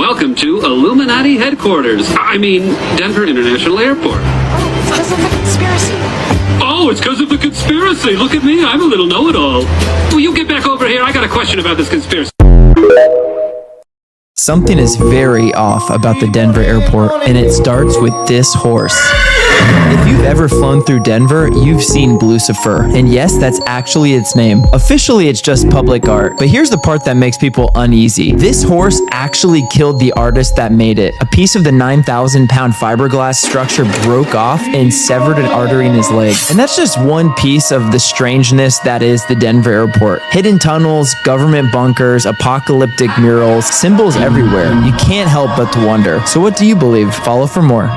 Welcome to Illuminati headquarters. I mean, Denver International Airport. Oh, it's because of the conspiracy. Oh, it's because of the conspiracy. Look at me. I'm a little know-it-all. Will you get back over here? I got a question about this conspiracy. Something is very off about the Denver airport, and it starts with this horse. If you've ever flown through Denver, you've seen Blucifer, and yes, that's actually its name. Officially, it's just public art, but here's the part that makes people uneasy. This horse actually killed the artist that made it. A piece of the 9,000-pound fiberglass structure broke off and severed an artery in his leg. And that's just one piece of the strangeness that is the Denver airport. Hidden tunnels, government bunkers, apocalyptic murals, symbols everywhere. You can't help but to wonder. So what do you believe? Follow for more.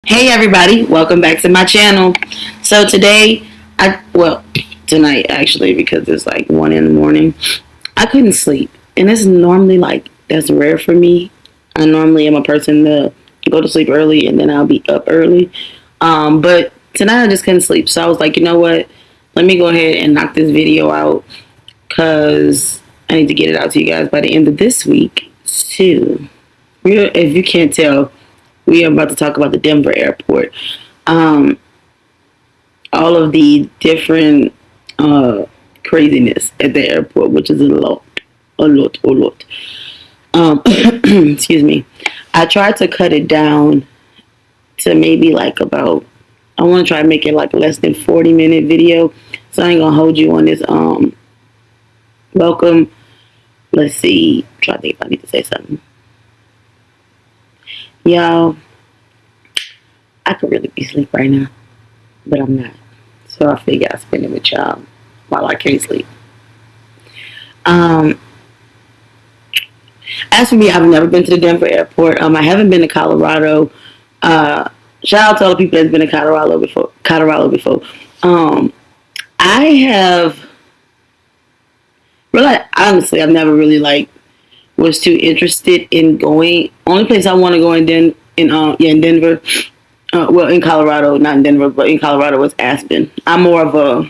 Hey everybody, welcome back to my channel. So today, tonight actually, because it's like 1 in the morning, I couldn't sleep. And this is normally that's rare for me. I normally am a person to go to sleep early and then I'll be up early. But tonight I just couldn't sleep. So I was like, you know what? Let me go ahead and knock this video out because I need to get it out to you guys by the end of this week too. If you can't tell, we are about to talk about the Denver airport. All of the different craziness at the airport, which is a lot. Excuse me. I tried to cut it down to maybe I want to try to make it like less than 40-minute video. So I ain't going to hold you on this. Welcome. Let's see. I'm trying to think if I need to say something. Y'all, I could really be asleep right now, but I'm not. So I figure I'll spend it with y'all while I can't sleep. As for me, I've never been to the Denver airport. I haven't been to Colorado. Shout out to all the people that's been to Colorado before. I have really, honestly, I've never really was too interested in going. Only place I want to go in Denver. In Colorado, not in Denver, but in Colorado was Aspen. I'm more of a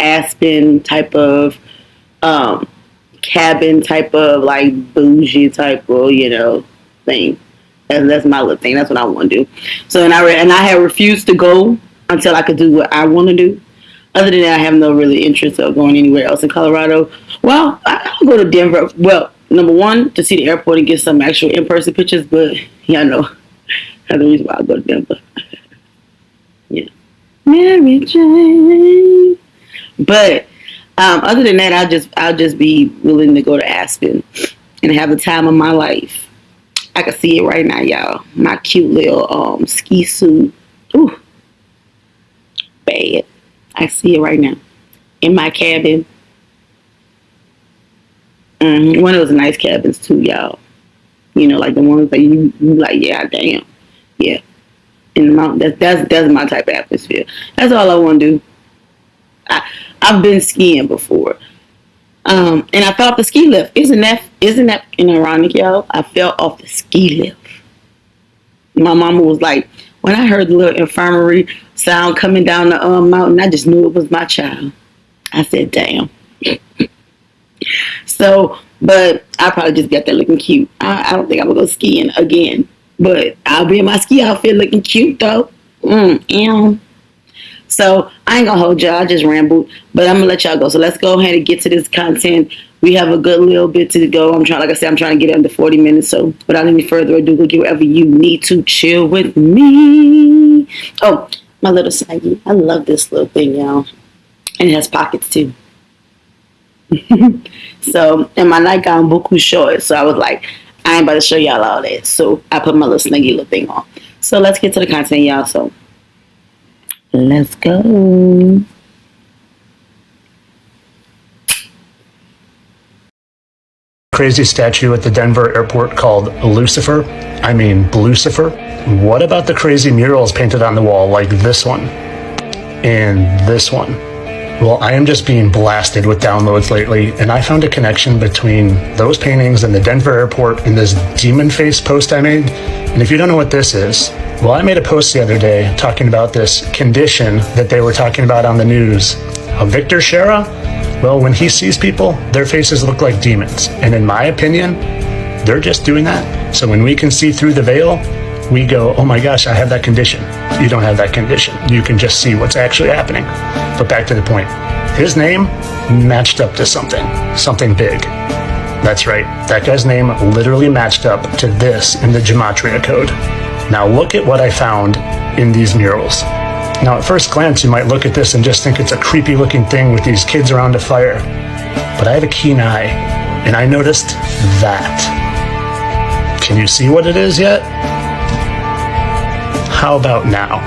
Aspen type of cabin type of bougie type of thing. That's my little thing. That's what I want to do. So I had refused to go until I could do what I want to do. Other than that, I have no really interest of going anywhere else in Colorado. Well, I'll go to Denver. Well, number one, to see the airport and get some actual in-person pictures, but y'all know that's the reason why I go to Denver. Yeah. Mary Jane. But other than that, I'll just be willing to go to Aspen and have the time of my life. I can see it right now, y'all. My cute little ski suit. Ooh. Bad. I see it right now. In my cabin. One of those nice cabins too, y'all. The ones that you yeah, damn. Yeah. In the mountain. That's my type of atmosphere. That's all I want to do. I've been skiing before. And I fell off the ski lift. Isn't that ironic, y'all? I fell off the ski lift. My mama was like, when I heard the little infirmary sound coming down the mountain, I just knew it was my child. I said, damn. So, but I probably just got that looking cute. I don't think I'm going to go skiing again. But I'll be in my ski outfit looking cute, though. So, I ain't going to hold y'all. I just rambled. But I'm going to let y'all go. So, let's go ahead and get to this content. We have a good little bit to go. I'm trying to get under 40 minutes. So, without any further ado, go get wherever you need to chill with me. Oh, my little snuggie. I love this little thing, y'all. And it has pockets, too. So, and my nightgown beaucoup short. So, I was like, I ain't about to show y'all all that. So, I put my little snuggie little thing on. So, let's get to the content, y'all. So, let's go. Crazy statue at the Denver airport called Blucifer. What about the crazy murals painted on the wall like this one? and this one. Well, I am just being blasted with downloads lately, and I found a connection between those paintings and the Denver airport and this demon face post I made. And if you don't know what this is, well, I made a post the other day talking about this condition that they were talking about on the news. Victor Shera, well, when he sees people, their faces look like demons. And in my opinion, they're just doing that. So when we can see through the veil, we go, oh my gosh, I have that condition. You don't have that condition. You can just see what's actually happening. But back to the point. His name matched up to something big. That's right. That guy's name literally matched up to this in the Gematria code. Now look at what I found in these murals. Now at first glance, you might look at this and just think it's a creepy looking thing with these kids around a fire. But I have a keen eye, and I noticed that. Can you see what it is yet? How about now?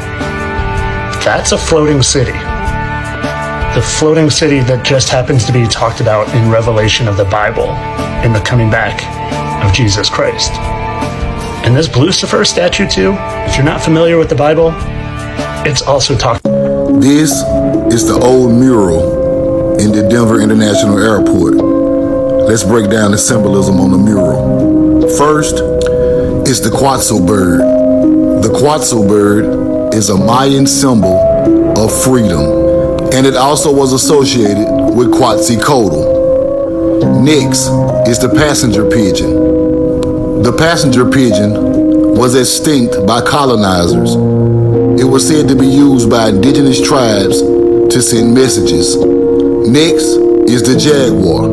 That's a floating city. The floating city that just happens to be talked about in Revelation of the Bible in the coming back of Jesus Christ. And this Lucifer statue too, if you're not familiar with the Bible, it's also talked. This is the old mural in the Denver International Airport. Let's break down the symbolism on the mural. First, it's the Quetzal bird. The Quetzal bird is a Mayan symbol of freedom, and it also was associated with Quetzalcoatl. Next is the passenger pigeon. The passenger pigeon was extinct by colonizers. It was said to be used by indigenous tribes to send messages. Next is the jaguar.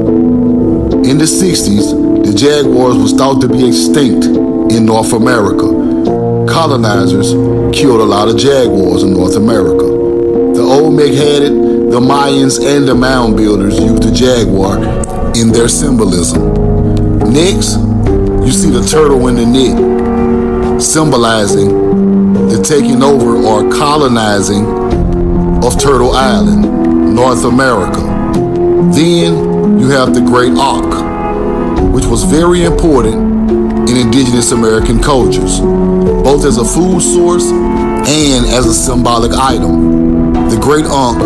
In the 60s, the jaguars was thought to be extinct in North America. Colonizers killed a lot of jaguars in North America. The Olmec had it, the Mayans and the mound builders used the jaguar in their symbolism. Next, you see the turtle in the net, symbolizing the taking over or colonizing of Turtle Island, North America. Then you have the Great Auk, which was very important in indigenous American cultures, both as a food source and as a symbolic item. The Great Auk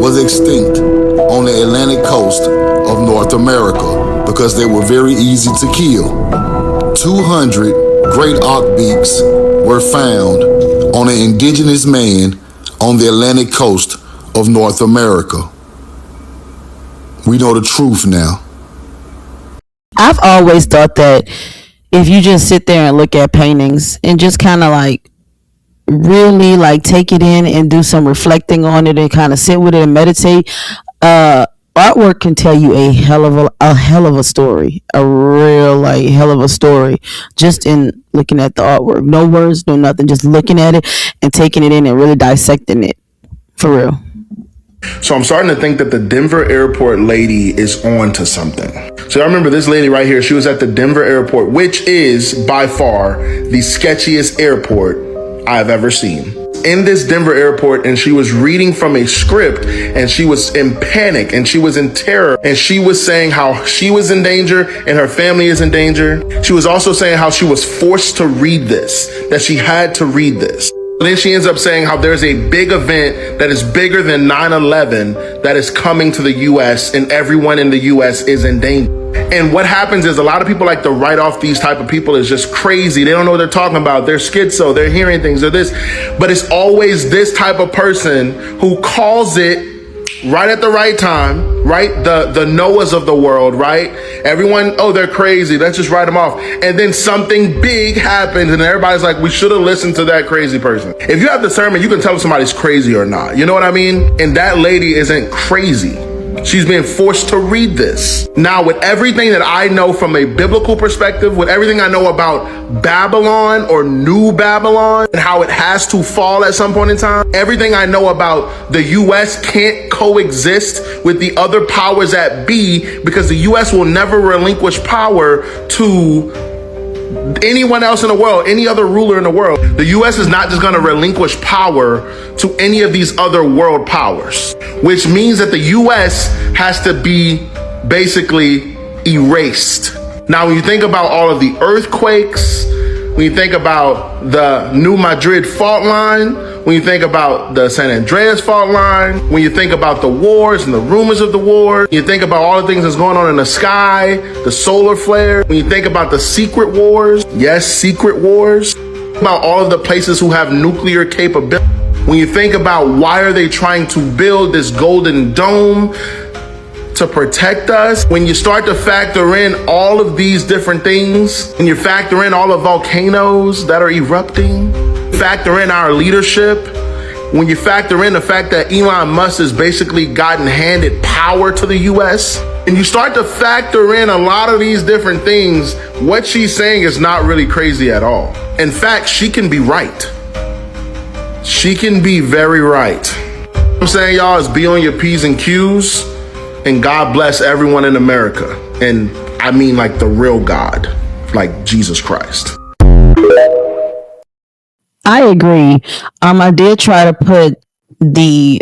was extinct on the Atlantic coast of North America because they were very easy to kill. 200 Great Auk beaks were found on an indigenous man on the Atlantic coast of North America. We know the truth now. I've always thought that if you just sit there and look at paintings and just kind of like really like take it in and do some reflecting on it and kind of sit with it and meditate, artwork can tell you a hell of a story, a real like hell of a story just in looking at the artwork. No words, no nothing, just looking at it and taking it in and really dissecting it for real. So I'm starting to think that the Denver airport lady is on to something. So I remember this lady right here. She was at the Denver airport, which is by far the sketchiest airport I've ever seen. In this Denver airport, and she was reading from a script, and she was in panic and she was in terror, and she was saying how she was in danger and her family is in danger. She was also saying how she was forced to read this, that she had to read this. Then she ends up saying how there's a big event that is bigger than 9/11 that is coming to the U.S. and everyone in the U.S. is in danger. And what happens is a lot of people like to write off these type of people as just crazy. They don't know what they're talking about. They're schizo. They're hearing things or this. But it's always this type of person who calls it right at the right time, right? The Noahs of the world, right? Everyone, oh, they're crazy. Let's just write them off. And then something big happens and everybody's like, we should have listened to that crazy person. If you have discernment, you can tell if somebody's crazy or not. You know what I mean? And that lady isn't crazy. She's being forced to read this. Now, with everything that I know from a biblical perspective, with everything I know about Babylon or New Babylon and how it has to fall at some point in time, everything I know about the U.S. can't coexist with the other powers that be, because the U.S. will never relinquish power to anyone else in the world, any other ruler in the world. The U.S. is not just going to relinquish power to any of these other world powers, which means that the U.S. has to be basically erased. Now, when you think about all of the earthquakes, when you think about the New Madrid fault line, when you think about the San Andreas fault line, when you think about the wars and the rumors of the war, you think about all the things that's going on in the sky, the solar flare, when you think about the secret wars, yes, secret wars, about all of the places who have nuclear capability, when you think about why are they trying to build this golden dome to protect us, when you start to factor in all of these different things, when you factor in all the volcanoes that are erupting, factor in our leadership, when you factor in the fact that Elon Musk has basically gotten handed power to the US, and you start to factor in a lot of these different things, what she's saying is not really crazy at all. In fact, she can be right. She can be very right. What I'm saying, y'all, is be on your P's and Q's, and God bless everyone in America. And I mean like the real God, like Jesus Christ. I agree. I did try to put the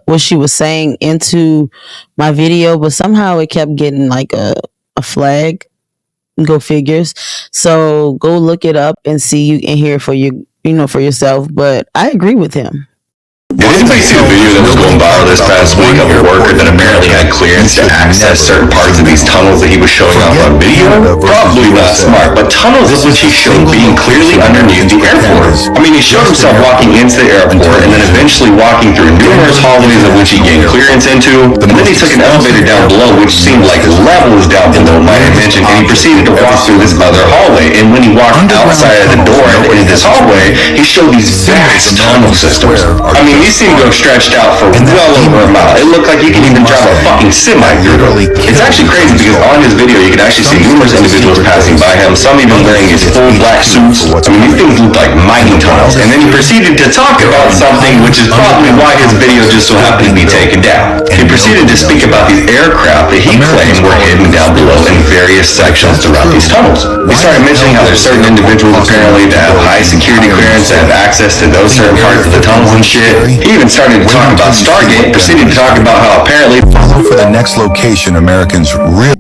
what she was saying into my video, but somehow it kept getting like a flag. Go figures. So go look it up and see you and hear for for yourself. But I agree with him. Did anybody see the video that was going viral this past week of a worker that apparently had clearance to access certain parts of these tunnels that he was showing off on video? Probably not smart, but tunnels of which he showed being clearly underneath the airport. I mean, he showed himself walking into the airport and then eventually walking through numerous hallways of which he gained clearance into, and then he took an elevator down below which seemed like levels down below, might I mention, and he proceeded to walk through this other hallway, and when he walked outside of the door and into this hallway, he showed these vast tunnel systems. I mean, these seem to have stretched out for well over a mile. It looked like you could even drive a fucking semi through them. It's actually crazy because on his video you can actually see numerous individuals passing by him, some even wearing these full black suits. I mean, these things look like mining tunnels. And then he proceeded to talk about something which is probably why his video just so happened to be taken down. He proceeded to speak about these aircraft that he claimed were hidden down below in various sections throughout these tunnels. He started mentioning how there's certain individuals apparently that have high security clearance that have access to those certain parts of the tunnels and shit. He even started to talk about Stargate, proceeded to talk about how apparently follow for the next location Americans really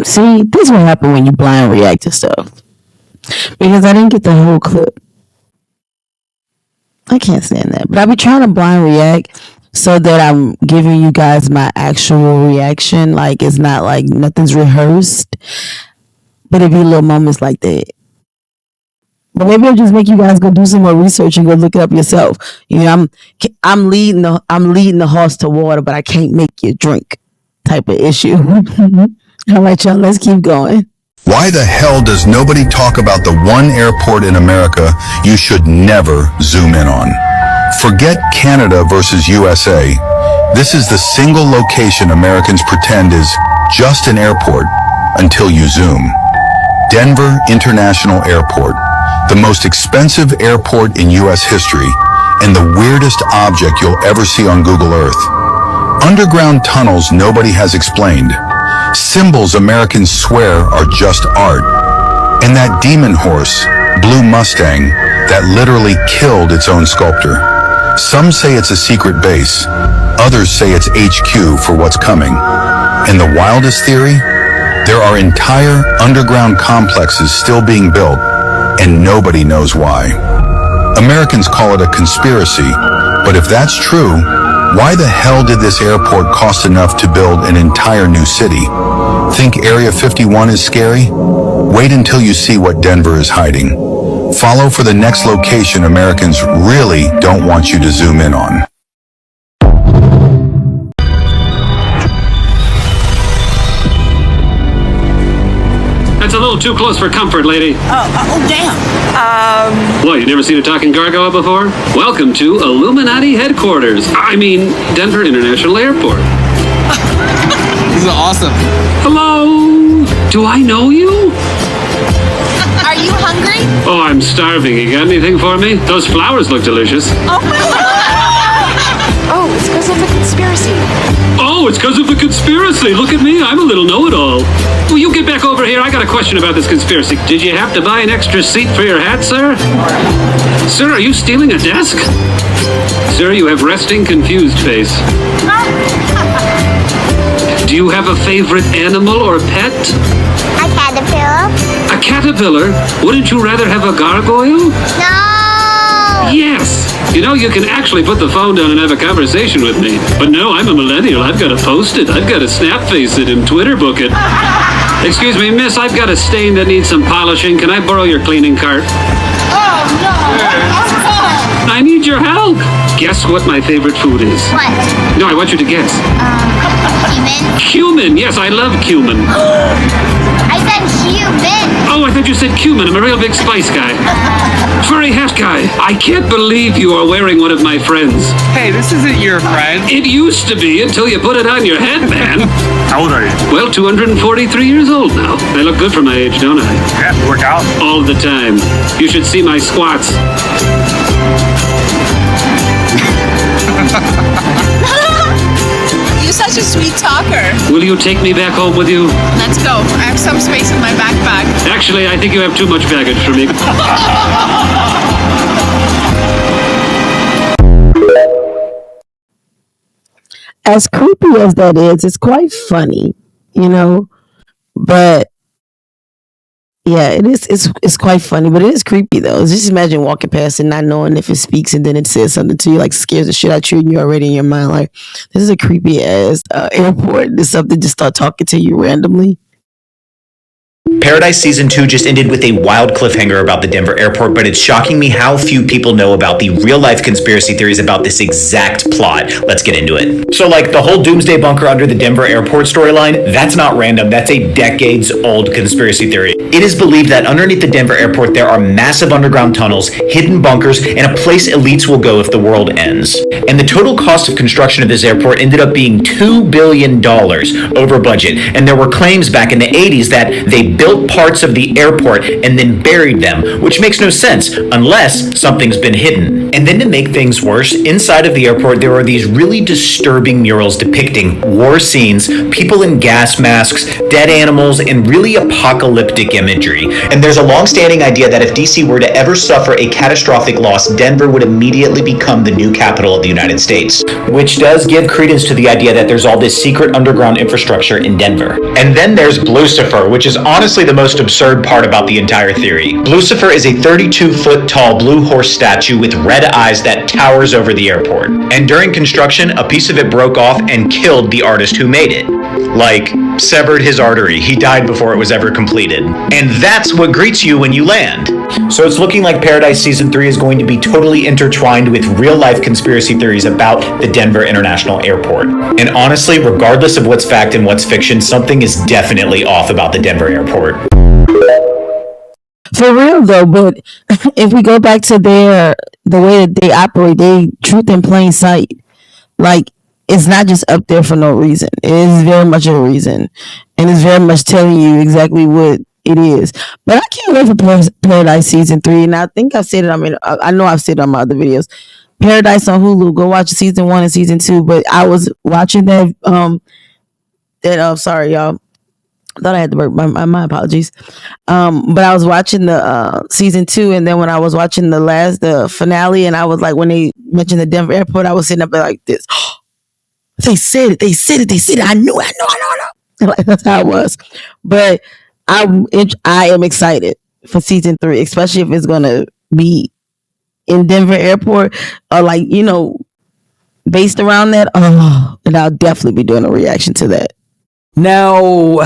See, this is what happened when you blind react to stuff. Because I didn't get the whole clip. I can't stand that. But I be trying to blind react so that I'm giving you guys my actual reaction. Like, it's not like nothing's rehearsed. But it be little moments like that. But maybe I'll just make you guys go do some more research and go look it up yourself. You know, I'm leading the horse to water, but I can't make you drink type of issue. All right, y'all, let's keep going. Why the hell does nobody talk about the one airport in America you should never zoom in on? Forget Canada versus USA. This is the single location Americans pretend is just an airport until you zoom. Denver International Airport, the most expensive airport in US history and the weirdest object you'll ever see on Google Earth. Underground tunnels nobody has explained. Symbols Americans swear are just art. And that demon horse, Blue Mustang, that literally killed its own sculptor. Some say it's a secret base. Others say it's HQ for what's coming. And the wildest theory? There are entire underground complexes still being built, and nobody knows why. Americans call it a conspiracy, but if that's true, why the hell did this airport cost enough to build an entire new city? Think Area 51 is scary? Wait until you see what Denver is hiding. Follow for the next location Americans really don't want you to zoom in on. That's a little too close for comfort, lady. Oh, damn. What, you never seen a talking gargoyle before? Welcome to Illuminati headquarters. I mean, Denver International Airport. These are awesome. Hello? Do I know you? Are you hungry? Oh, I'm starving. You got anything for me? Those flowers look delicious. Oh, it's because of the conspiracy. Oh, it's because of the conspiracy. Look at me. I'm a little know-it-all. Will you get back over here? I got a question about this conspiracy. Did you have to buy an extra seat for your hat, sir? Sir, are you stealing a desk? Sir, you have resting, confused face. Do you have a favorite animal or pet? A caterpillar. A caterpillar? Wouldn't you rather have a gargoyle? No! Yes. You know, you can actually put the phone down and have a conversation with me. But no, I'm a millennial. I've got to post it. I've got to snap face it and Twitter book it. Excuse me, miss, I've got a stain that needs some polishing. Can I borrow your cleaning cart? Oh, no. I need your help. Guess what my favorite food is? What? No, I want you to guess. Human? Cumin. Yes, I love cumin. I said human. Oh, I thought you said cumin. I'm a real big spice guy. Furry hat guy. I can't believe you are wearing one of my friends. Hey, this isn't your friend. It used to be until you put it on your head, man. How old are you? Well, 243 years old now. I look good for my age, don't I? Yeah, you work out? All the time. You should see my squats. You're such a sweet talker. Will you take me back home with you? Let's go. I have some space in my backpack. Actually, I think you have too much baggage for me. As creepy as that is, it's quite funny, you know. But yeah, it is. It's quite funny, but it is creepy though. Just imagine walking past and not knowing if it speaks, and then it says something to you, like scares the shit out you, and you're already in your mind like, this is a creepy ass airport. There's something just start talking to you randomly. Paradise Season 2 just ended with a wild cliffhanger about the Denver airport, but it's shocking me how few people know about the real-life conspiracy theories about this exact plot. Let's get into it. So, like, the whole doomsday bunker under the Denver airport storyline, that's not random. That's a decades-old conspiracy theory. It is believed that underneath the Denver airport, there are massive underground tunnels, hidden bunkers, and a place elites will go if the world ends. And the total cost of construction of this airport ended up being $2 billion over budget. And there were claims back in the 80s that they built parts of the airport and then buried them, which makes no sense unless something's been hidden. And then to make things worse, inside of the airport there are these really disturbing murals depicting war scenes, people in gas masks, dead animals, and really apocalyptic imagery. And there's a long-standing idea that if DC were to ever suffer a catastrophic loss, Denver would immediately become the new capital of the United States, which does give credence to the idea that there's all this secret underground infrastructure in Denver. And then there's Blucifer, which is honestly the most absurd part about the entire theory. Blucifer is a 32-foot tall blue horse statue with red eyes that towers over the airport. And during construction, a piece of it broke off and killed the artist who made it. Like, severed his artery. He died before it was ever completed. And that's what greets you when you land. So it's looking like Paradise Season 3 is going to be totally intertwined with real-life conspiracy theories about the Denver International Airport. And honestly, regardless of what's fact and what's fiction, something is definitely off about the Denver airport. For real though, but if we go back to the way that they operate, they truth in plain sight. Like, it's not just up there for no reason. It is very much a reason. And it's very much telling you exactly what it is. But I can't wait for Paradise Season 3. And I think I've said it, I know I've said it on my other videos. Paradise on Hulu. Go watch Season 1 and Season 2. But I was watching that, sorry, y'all. I thought I had to work. My apologies. But I was watching the Season 2, and then when I was watching the finale, and I was like, when they mentioned the Denver airport, I was sitting up there like this. They said it. I knew. Like, that's how it was. But I am excited for Season 3, especially if it's gonna be in Denver airport or like, you know, based around that. Oh, and I'll definitely be doing a reaction to that. Now,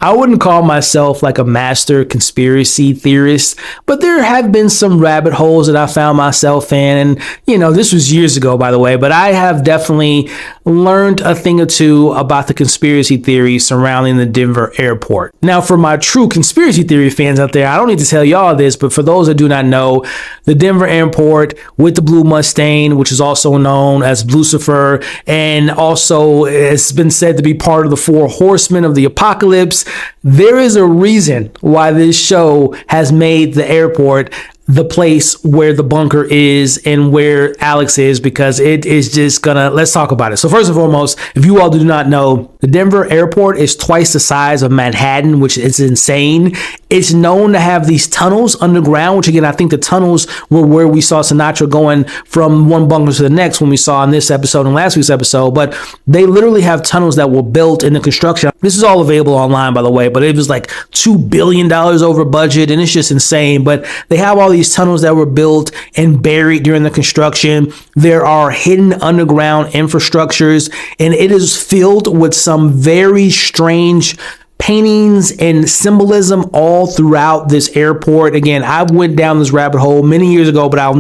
I wouldn't call myself like a master conspiracy theorist, but there have been some rabbit holes that I found myself in. And, you know, this was years ago, by the way, but I have definitely learned a thing or two about the conspiracy theories surrounding the Denver airport. Now, for my true conspiracy theory fans out there, I don't need to tell y'all this, but for those that do not know, the Denver airport with the blue Mustang, which is also known as Blucifer, and also it's been said to be part of the Four Horsemen of the Apocalypse. There is a reason why this show has made the airport the place where the bunker is and where Alex is, because it is just gonna, let's talk about it. So first and foremost, if you all do not know, the Denver airport is twice the size of Manhattan, which is insane. It's known to have these tunnels underground, which again, I think the tunnels were where we saw Sinatra going from one bunker to the next when we saw in this episode and last week's episode, but they literally have tunnels that were built in the construction. This is all available online, by the way, but it was like $2 billion over budget, and it's just insane. But they have all these tunnels that were built and buried during the construction. There are hidden underground infrastructures, and it is filled with some very strange paintings and symbolism all throughout this airport. Again, I went down this rabbit hole many years ago, but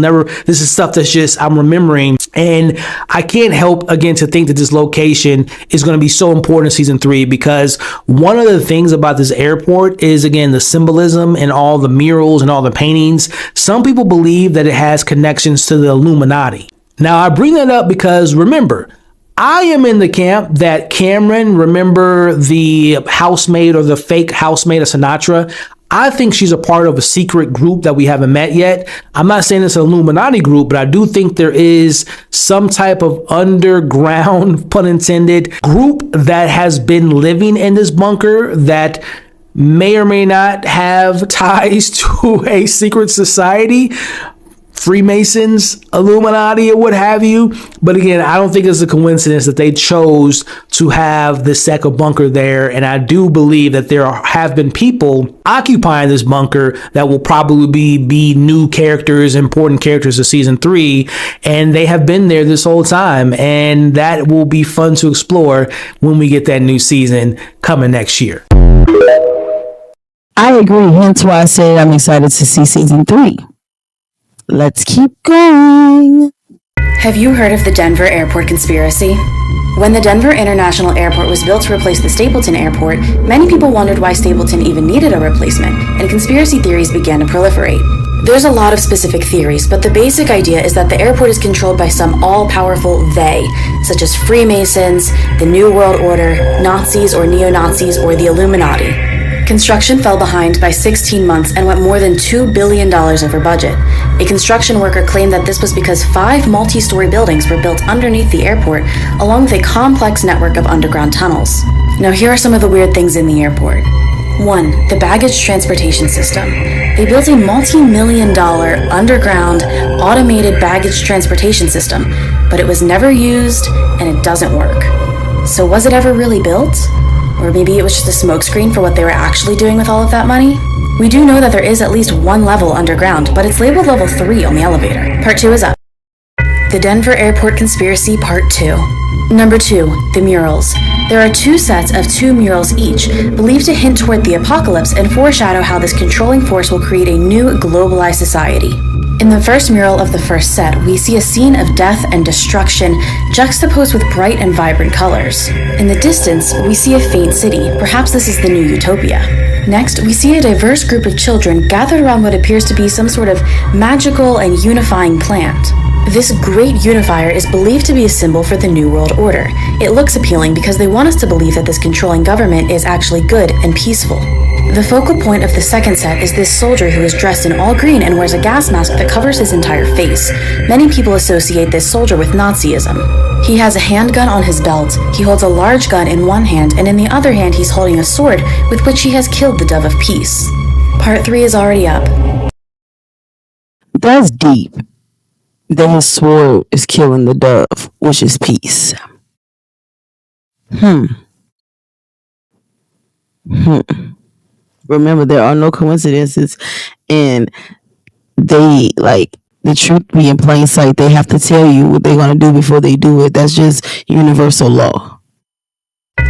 this is stuff that's just, I'm remembering. And I can't help, again, to think that this location is going to be so important in season 3, because one of the things about this airport is, again, the symbolism and all the murals and all the paintings. Some people believe that it has connections to the Illuminati. Now, I bring that up because, remember, I am in the camp that Cameron, remember the housemaid or the fake housemaid of Sinatra? I think she's a part of a secret group that we haven't met yet. I'm not saying it's an Illuminati group, but I do think there is some type of underground, pun intended, group that has been living in this bunker that may or may not have ties to a secret society. Freemasons, Illuminati, or what have you. But again, I don't think it's a coincidence that they chose to have this second bunker there. And I do believe that there have been people occupying this bunker that will probably be new characters, important characters of season 3. And they have been there this whole time. And that will be fun to explore when we get that new season coming next year. I agree. Hence why I said I'm excited to see season 3. Let's keep going. Have you heard of the Denver Airport conspiracy? When the Denver International Airport was built to replace the Stapleton Airport, many people wondered why Stapleton even needed a replacement, and conspiracy theories began to proliferate. There's a lot of specific theories, but the basic idea is that the airport is controlled by some all-powerful they, such as Freemasons, the New World Order, Nazis or neo-Nazis, or the Illuminati. Construction fell behind by 16 months and went more than $2 billion over budget. A construction worker claimed that this was because 5 multi-story buildings were built underneath the airport, along with a complex network of underground tunnels. Now here are some of the weird things in the airport. 1. The baggage transportation system. They built a multi-million-dollar underground automated baggage transportation system, but it was never used and it doesn't work. So was it ever really built? Or maybe it was just a smokescreen for what they were actually doing with all of that money? We do know that there is at least one level underground, but it's labeled level 3 on the elevator. Part 2 is up. The Denver Airport Conspiracy Part 2. Number 2, the murals. There are 2 sets of 2 murals each, believed to hint toward the apocalypse and foreshadow how this controlling force will create a new globalized society. In the first mural of the first set, we see a scene of death and destruction juxtaposed with bright and vibrant colors. In the distance, we see a faint city. Perhaps this is the new utopia. Next, we see a diverse group of children gathered around what appears to be some sort of magical and unifying plant. This great unifier is believed to be a symbol for the New World Order. It looks appealing because they want us to believe that this controlling government is actually good and peaceful. The focal point of the second set is this soldier who is dressed in all green and wears a gas mask that covers his entire face. Many people associate this soldier with Nazism. He has a handgun on his belt. He holds a large gun in one hand, and in the other hand he's holding a sword with which he has killed the Dove of Peace. Part 3 is already up. That's deep. That his sword is killing the dove, which is peace. Remember, there are no coincidences, and they the truth be in plain sight. They have to tell you what they're going to do before they do it. That's just universal law.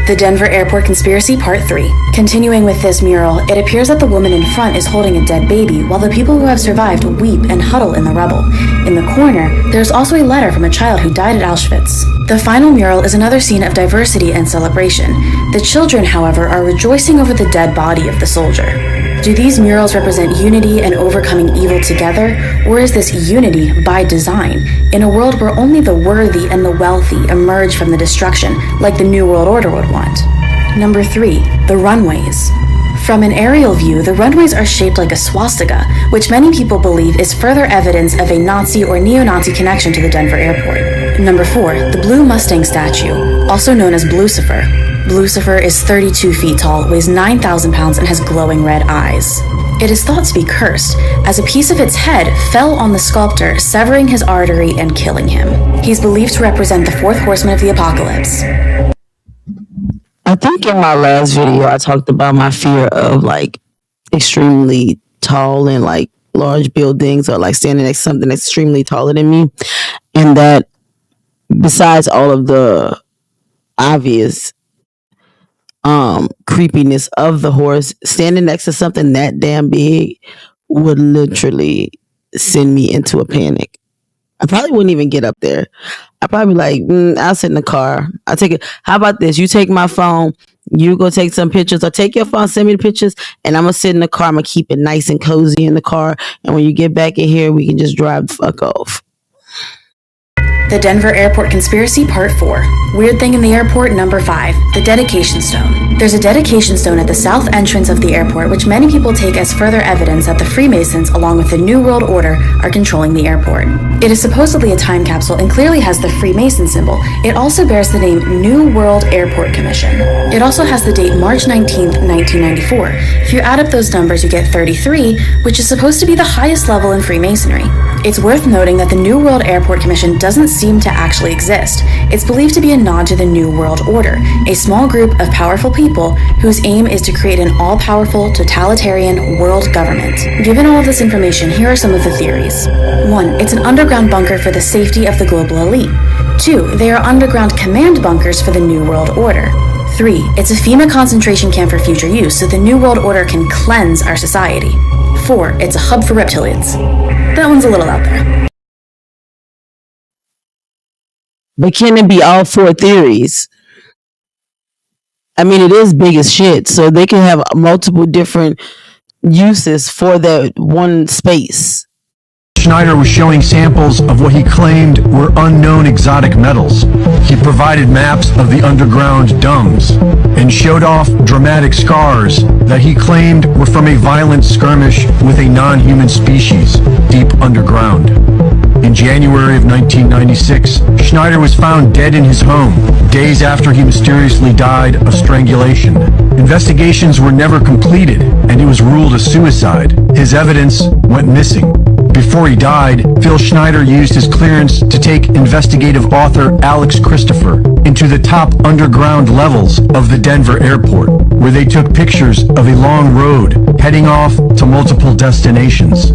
The Denver Airport Conspiracy Part 3. Continuing with this mural, it appears that the woman in front is holding a dead baby, while the people who have survived weep and huddle in the rubble. In the corner, there's also a letter from a child who died at Auschwitz. The final mural is another scene of diversity and celebration. The children, however, are rejoicing over the dead body of the soldier. Do these murals represent unity and overcoming evil together, or is this unity by design, in a world where only the worthy and the wealthy emerge from the destruction, like the New World Order would want? Number 3, the runways. From an aerial view, the runways are shaped like a swastika, which many people believe is further evidence of a Nazi or neo-Nazi connection to the Denver airport. Number 4, the Blue Mustang statue, also known as Blucifer. Blucifer is 32 feet tall, weighs 9,000 pounds, and has glowing red eyes. It is thought to be cursed, as a piece of its head fell on the sculptor, severing his artery and killing him. He's believed to represent the 4th horseman of the apocalypse. I think in my last video, I talked about my fear of extremely tall and large buildings or like standing next to something extremely taller than me. And that besides all of the obvious creepiness of the horse, standing next to something that damn big would literally send me into a panic. I probably wouldn't even get up there. I'd probably be like, I'll sit in the car. I'll take it. How about this? You take my phone, you go take some pictures, or take your phone, send me the pictures, and I'm gonna sit in the car. I'm gonna keep it nice and cozy in the car. And when you get back in here, we can just drive the fuck off. The Denver Airport Conspiracy Part 4. Weird Thing in the Airport Number 5. The Dedication Stone. There's a dedication stone at the south entrance of the airport, which many people take as further evidence that the Freemasons, along with the New World Order, are controlling the airport. It is supposedly a time capsule and clearly has the Freemason symbol. It also bears the name New World Airport Commission. It also has the date March 19th, 1994. If you add up those numbers, you get 33, which is supposed to be the highest level in Freemasonry. It's worth noting that the New World Airport Commission doesn't seem to actually exist. It's believed to be a nod to the New World Order, a small group of powerful people whose aim is to create an all-powerful, totalitarian world government. Given all of this information, here are some of the theories. 1. It's an underground bunker for the safety of the global elite. 2. They are underground command bunkers for the New World Order. 3. It's a FEMA concentration camp for future use, so the New World Order can cleanse our society. 4. It's a hub for reptilians. That one's a little out there. But can it be all four theories? I mean, it is big as shit, so they can have multiple different uses for that one space. Schneider was showing samples of what he claimed were unknown exotic metals. He provided maps of the underground dumbs and showed off dramatic scars that he claimed were from a violent skirmish with a non-human species deep underground. In January of 1996, Schneider was found dead in his home, days after he mysteriously died of strangulation. Investigations were never completed, and it was ruled a suicide. His evidence went missing. Before he died, Phil Schneider used his clearance to take investigative author Alex Christopher into the top underground levels of the Denver airport, where they took pictures of a long road heading off to multiple destinations.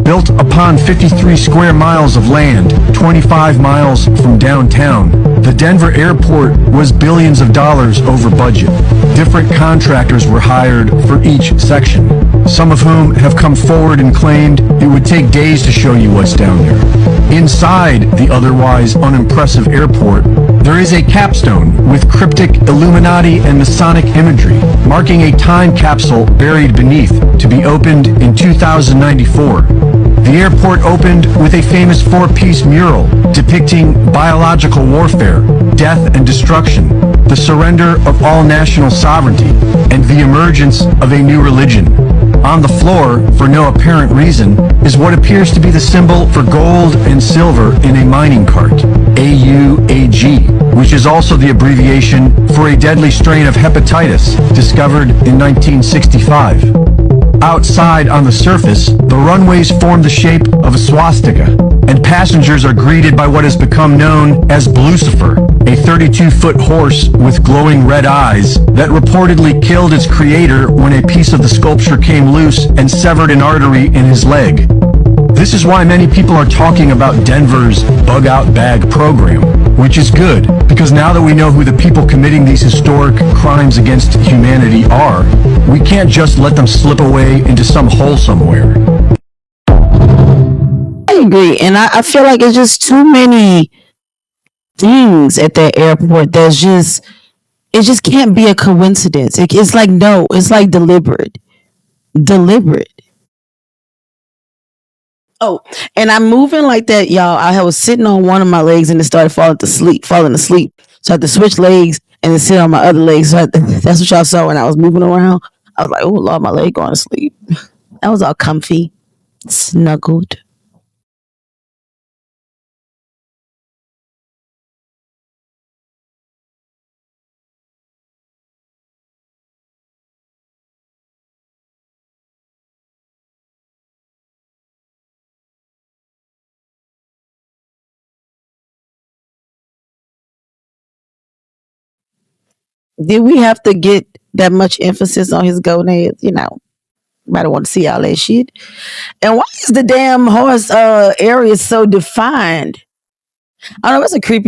Built upon 53 square miles of land, 25 miles from downtown, the Denver airport was billions of dollars over budget. Different contractors were hired for each section, some of whom have come forward and claimed it would take days to show you what's down there. Inside the otherwise unimpressive airport, there is a capstone with cryptic Illuminati and Masonic imagery, marking a time capsule buried beneath to be opened in 2094. The airport opened with a famous four-piece mural depicting biological warfare, death and destruction, the surrender of all national sovereignty, and the emergence of a new religion. On the floor, for no apparent reason, is what appears to be the symbol for gold and silver in a mining cart, AUAG, which is also the abbreviation for a deadly strain of hepatitis discovered in 1965. Outside on the surface, the runways form the shape of a swastika, and passengers are greeted by what has become known as Blucifer, a 32-foot horse with glowing red eyes that reportedly killed its creator when a piece of the sculpture came loose and severed an artery in his leg. This is why many people are talking about Denver's bug-out bag program, which is good, because now that we know who the people committing these historic crimes against humanity are, we can't just let them slip away into some hole somewhere. I agree, and I feel like it's just too many things at that airport that's just, it just can't be a coincidence. It's like, no, it's like deliberate. Oh, and I'm moving like that, y'all. I was sitting on one of my legs and it started falling asleep. So I had to switch legs and then sit on my other leg. So that's what y'all saw when I was moving around. I was like, oh Lord, my leg going to sleep. I was all comfy, snuggled. Did we have to get that much emphasis on his gonads? You know. Might want to see all that shit. And why is the damn horse area so defined? I don't know, it's a creepy